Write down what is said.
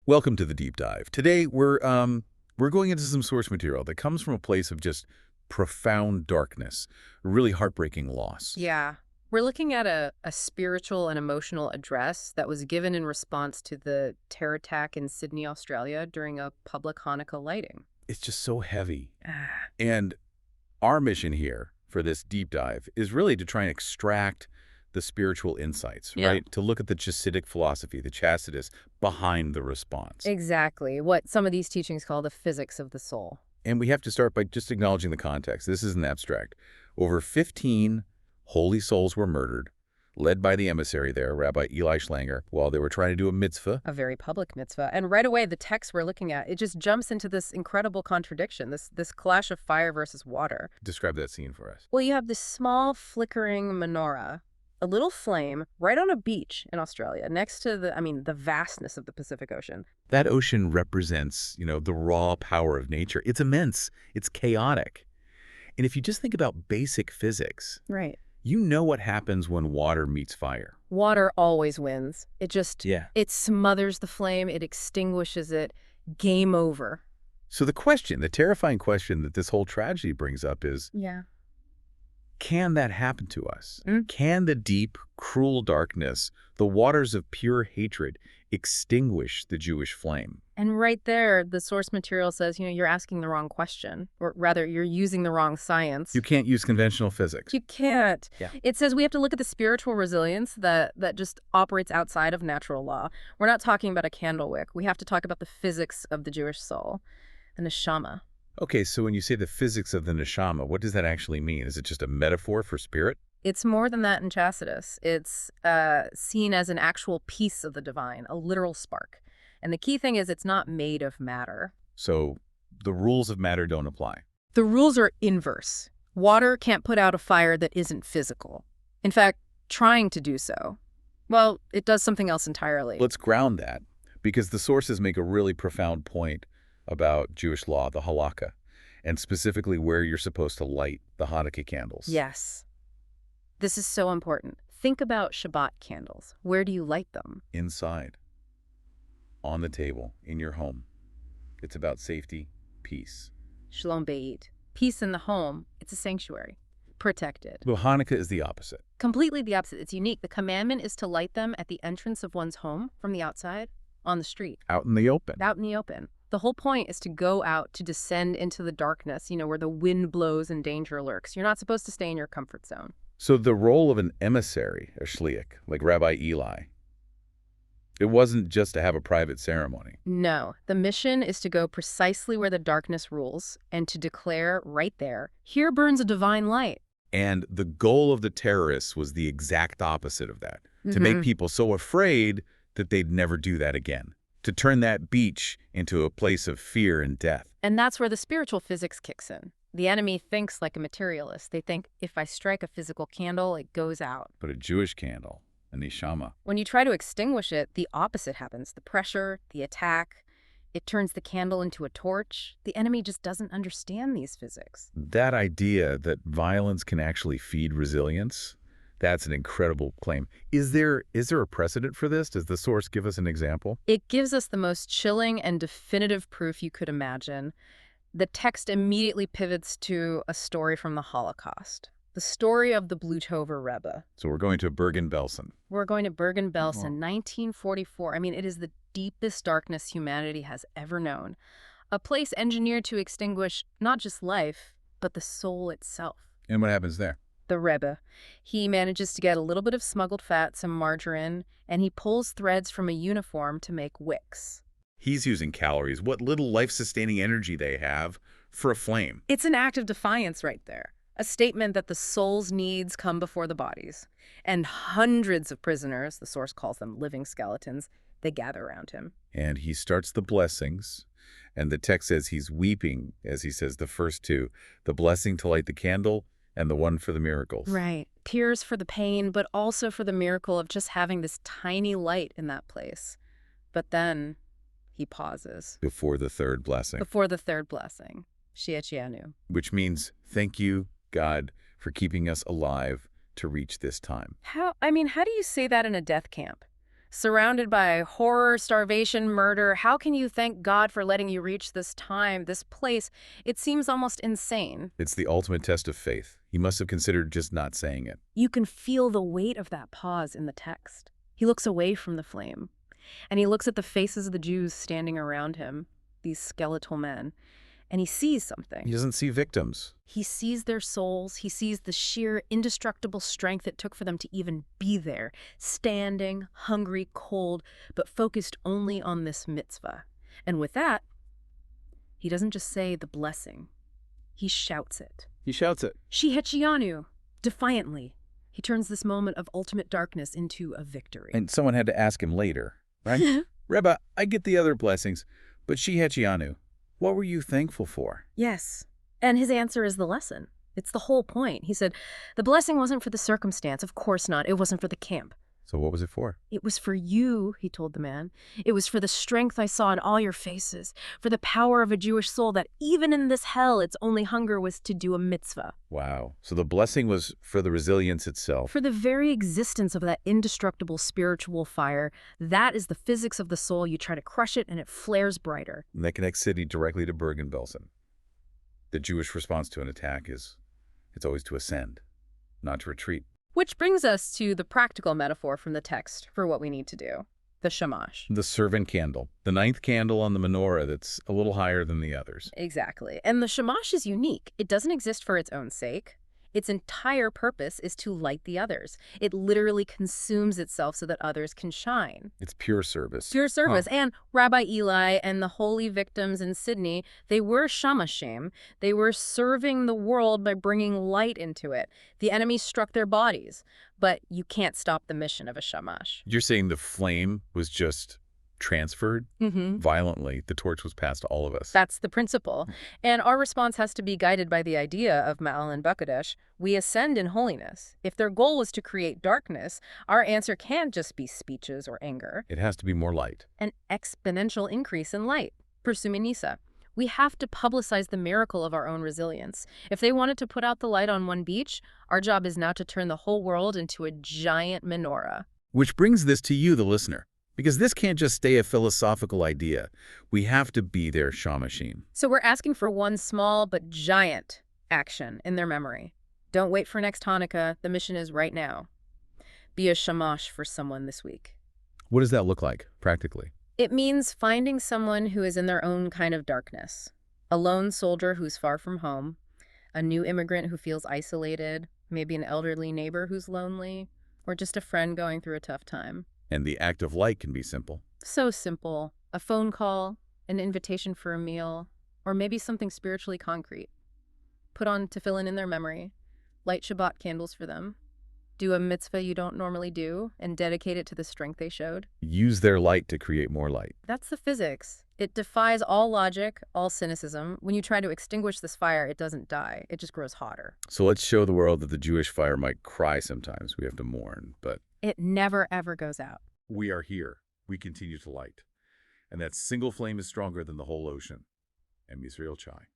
Welcome to the deep dive. Today we're going into some source material that comes from a place of just profound darkness, really heartbreaking loss. Yeah. We're looking at a spiritual and emotional address that was given in response to the terror attack in Sydney, Australia during a public Hanukkah lighting. It's just so heavy. And our mission here for this deep dive is really to try and extract the spiritual insights, right? To look at the Chassidic philosophy, the Chasidus, behind the response. Exactly. What some of these teachings call the physics of the soul. And we have to start by just acknowledging the context. This isn't abstract. Over 15 holy souls were murdered, led by the emissary there, Rabbi Eli Schlanger, while they were trying to do a mitzvah. A very public mitzvah. And right away, the text we're looking at, it just jumps into this incredible contradiction, this clash of fire versus water. Describe that scene for us. Well, you have this small flickering menorah, a little flame, right on a beach in Australia, next to the vastness of the Pacific Ocean. That ocean represents, the raw power of nature. It's immense. It's chaotic. And if you just think about basic physics, Right. you know what happens when water meets fire. Water always wins. It smothers the flame, it extinguishes it, game over. So the terrifying question that this whole tragedy brings up is, can that happen to us? Can the deep, cruel darkness, the waters of pure hatred, extinguish the Jewish flame? And right there, the source material says, you're asking the wrong question, or rather, you're using the wrong science. You can't use conventional physics. You can't. Yeah. It says we have to look at the spiritual resilience that just operates outside of natural law. We're not talking about a candle wick. We have to talk about the physics of the Jewish soul, the neshama. Okay, so when you say the physics of the neshama, what does that actually mean? Is it just a metaphor for spirit? It's more than that in Chasidus. It's seen as an actual piece of the divine, a literal spark. And the key thing is it's not made of matter. So the rules of matter don't apply. The rules are inverse. Water can't put out a fire that isn't physical. In fact, trying to do so, well, it does something else entirely. Let's ground that, because the sources make a really profound point about Jewish law, the halakha, and specifically where you're supposed to light the Hanukkah candles. Yes. This is so important. Think about Shabbat candles. Where do you light them? Inside. On the table, in your home. It's about safety, peace. Shalom Bayit. Peace in the home. It's a sanctuary. Protected. Well, Hanukkah is the opposite. Completely the opposite. It's unique. The commandment is to light them at the entrance of one's home from the outside, on the street. Out in the open. Out in the open. The whole point is to go out, to descend into the darkness, where the wind blows and danger lurks. You're not supposed to stay in your comfort zone. So the role of an emissary, a shliach, like Rabbi Eli, it wasn't just to have a private ceremony. No. The mission is to go precisely where the darkness rules and to declare right there, here burns a divine light. And the goal of the terrorists was the exact opposite of that, to make people so afraid that they'd never do that again, to turn that beach into a place of fear and death. And that's where the spiritual physics kicks in. The enemy thinks like a materialist. They think if I strike a physical candle, it goes out. But a Jewish candle, a neshama. When you try to extinguish it, the opposite happens. The pressure, the attack, it turns the candle into a torch. The enemy just doesn't understand these physics. That idea that violence can actually feed resilience, that's an incredible claim. Is there a precedent for this? Does the source give us an example? It gives us the most chilling and definitive proof you could imagine. The text immediately pivots to a story from the Holocaust. The story of the Blujhover Rebbe. So we're going to Bergen-Belsen. We're going to Bergen-Belsen, 1944. It is the deepest darkness humanity has ever known. A place engineered to extinguish not just life, but the soul itself. And what happens there? The Rebbe. He manages to get a little bit of smuggled fat, some margarine, and he pulls threads from a uniform to make wicks. He's using calories, what little life-sustaining energy they have, for a flame. It's an act of defiance right there. A statement that the soul's needs come before the body's. And hundreds of prisoners, the source calls them living skeletons, they gather around him. And he starts the blessings, and the text says he's weeping, as he says the first two, the blessing to light the candle and the one for the miracles. Right. Tears for the pain, but also for the miracle of just having this tiny light in that place. But then he pauses. Before the third blessing. Before the third blessing. Shiachianu. Which means, thank you, God, for keeping us alive to reach this time. How do you say that in a death camp? Surrounded by horror, starvation, murder, how can you thank God for letting you reach this time, this place? It seems almost insane. It's the ultimate test of faith. He must have considered just not saying it. You can feel the weight of that pause in the text. He looks away from the flame, and he looks at the faces of the Jews standing around him, these skeletal men, and he sees something. He doesn't see victims. He sees their souls. He sees the sheer, indestructible strength it took for them to even be there, standing, hungry, cold, but focused only on this mitzvah. And with that, he doesn't just say the blessing. He shouts it. He shouts it. Shehetchianu, defiantly. He turns this moment of ultimate darkness into a victory. And someone had to ask him later, right? Rebbe, I get the other blessings, but Shehetchianu, what were you thankful for? Yes. And his answer is the lesson. It's the whole point. He said, the blessing wasn't for the circumstance. Of course not. It wasn't for the camp. So what was it for? It was for you, he told the man. It was for the strength I saw in all your faces, for the power of a Jewish soul that even in this hell, its only hunger was to do a mitzvah. Wow. So the blessing was for the resilience itself. For the very existence of that indestructible spiritual fire. That is the physics of the soul. You try to crush it and it flares brighter. And that connects City directly to Bergen-Belsen. The Jewish response to an attack is, it's always to ascend, not to retreat. Which brings us to the practical metaphor from the text for what we need to do, the Shamash. The servant candle, the 9th candle on the menorah that's a little higher than the others. Exactly. And the Shamash is unique. It doesn't exist for its own sake. Its entire purpose is to light the others. It literally consumes itself so that others can shine. It's pure service. Pure service. Huh. And Rabbi Eli and the holy victims in Sydney, they were Shamashim. They were serving the world by bringing light into it. The enemy struck their bodies, but you can't stop the mission of a Shamash. You're saying the flame was just transferred violently. The torch was passed to all of us. That's the principle. And our response has to be guided by the idea of Ma'al and Bakadesh. We ascend in holiness. If their goal was to create darkness, our answer can't just be speeches or anger. It has to be more light. An exponential increase in light. Persuminisa. We have to publicize the miracle of our own resilience. If they wanted to put out the light on one beach, our job is now to turn the whole world into a giant menorah. Which brings this to you, the listener. Because this can't just stay a philosophical idea. We have to be their Shamashim. So we're asking for one small but giant action in their memory. Don't wait for next Hanukkah. The mission is right now. Be a Shamash for someone this week. What does that look like, practically? It means finding someone who is in their own kind of darkness. A lone soldier who's far from home. A new immigrant who feels isolated. Maybe an elderly neighbor who's lonely. Or just a friend going through a tough time. And the act of light can be simple. So simple. A phone call, an invitation for a meal, or maybe something spiritually concrete. Put on tefillin in their memory, light Shabbat candles for them, do a mitzvah you don't normally do, and dedicate it to the strength they showed. Use their light to create more light. That's the physics. It defies all logic, all cynicism. When you try to extinguish this fire, it doesn't die. It just grows hotter. So let's show the world that the Jewish fire might cry sometimes. We have to mourn, but it never, ever goes out. We are here. We continue to light. And that single flame is stronger than the whole ocean. And Yisrael Chai.